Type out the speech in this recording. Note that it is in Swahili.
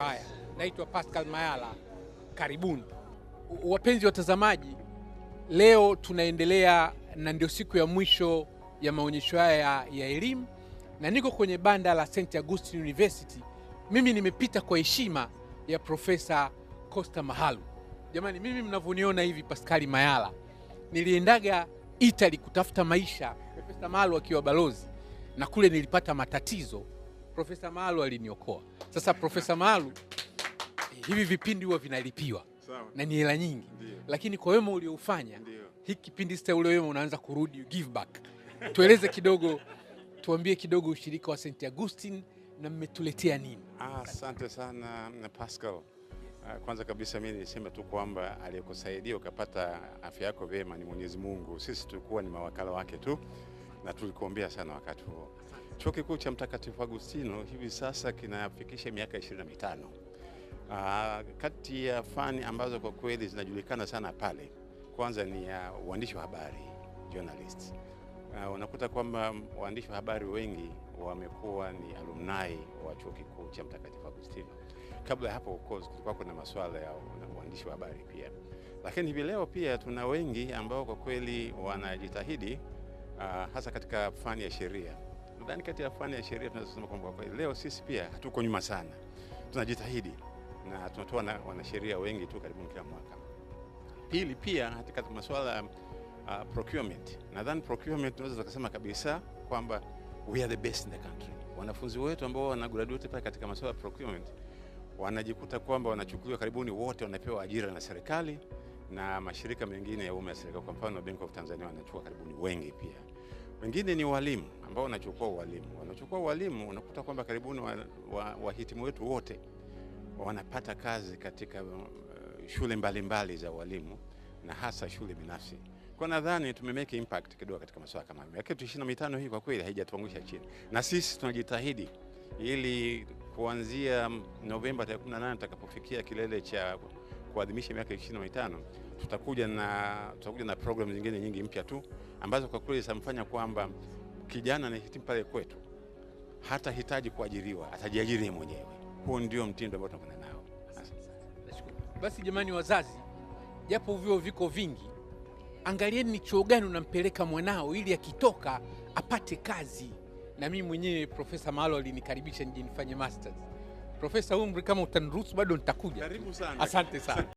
Haya, naitwa Pascal Mayala. Karibuni. Wapenzi watazamaji, leo tunaendelea na ndio siku ya mwisho ya maonyesho haya ya elimu na niko kwenye banda la St. Augustine University. Mimi nimepita kwa heshima ya Profesa Costa Mahalu. Jamani, mimi mnavyoniona hivi Pascal Mayala, niliendaga Italy kutafuta maisha, Profesa Mahalu akiwa balozi, na kule nilipata matatizo. Profesa Mahalu aliniokoa. Sasa Profesa Mahalu, hivi vipindi huwa vinalipiwa na ni hela nyingi. Ndiyo. Lakini kwa wema ulioufanya, hiki kipindi sita ule wema unaanza kurudi, give back. Tueleze kidogo, tuambie kidogo ushirika wa St. Augustine na mmetuletea nini? Asante sana na Pascal. Kwanza kabisa mimi niseme tu kwamba aliyekusaidia ukapata afya yako vyema ni Mwenyezi Mungu. Sisi tulikuwa ni mawakala wake tu na tulikuombea sana wakati huo. Chuo Kikuu cha Mtakatifu Agustino hivi sasa kinafikisha miaka 25. Kati ya fani ambazo kwa kweli zinajulikana sana pale, kwanza ni ya uandishi wa habari, journalists. Unakuta kwamba waandishi wa habari wengi wamekuwa ni alumni wa Chuo Kikuu cha Mtakatifu Agustino. Kabla hapo of course kulikuwa kuna masuala ya uandishi wa habari pia. Lakini hivi leo pia tuna wengi ambao kwa kweli wanajitahidi hasa katika fani ya sheria. Nadhani kati ya fani ya sheria tunasema kwamba kwa leo sisi pia hatuko nyuma sana. Tunajitahidi na tunatoa wanasheria wengi tu karibu kila mwaka. Pili pia katika masuala procurement. Nadhani procurement tunaweza kusema kabisa kwamba we are the best in the country. Wanafunzi wetu ambao wana graduate pale katika masuala ya procurement wanajikuta kwamba wanachukuliwa karibuni wote wanapewa ajira na serikali na mashirika mengine ya umma ya serikali. Kwa mfano Bank of Tanzania wanachukua karibuni wengi pia. Wengine ni walimu ambao wanachukua walimu. Unakuta kwamba karibuni wahitimu wetu wote wanapata kazi katika shule mbalimbali za walimu na hasa shule binafsi. Kwa nadhani tumemeke impact kidogo katika masuala kama haya. Miaka 25 hii kwa kweli haijatuangusha chini. Na sisi tunajitahidi ili kuanzia Novemba 18 tutakapofikia kilele cha kuadhimisha miaka 25 tutakuja na program zingine nyingi mpya tu ambazo kwa kweli zitamfanya kwamba kijana anahitimu pale kwetu hata hitaji kuajiriwa, atajiajiri mwenyewe. Huo ndio mtindo ambao tunakwenda nao. Basi jamani wazazi, japo vyuo viko vingi, angalieni ni chuo gani unampeleka mwanao ili akitoka apate kazi. Na mimi mwenyewe Profesa Mahalu alinikaribisha nije nifanye masters. Profesa, umri kama utaniruhusu bado nitakuja. Karibu sana. Asante sana.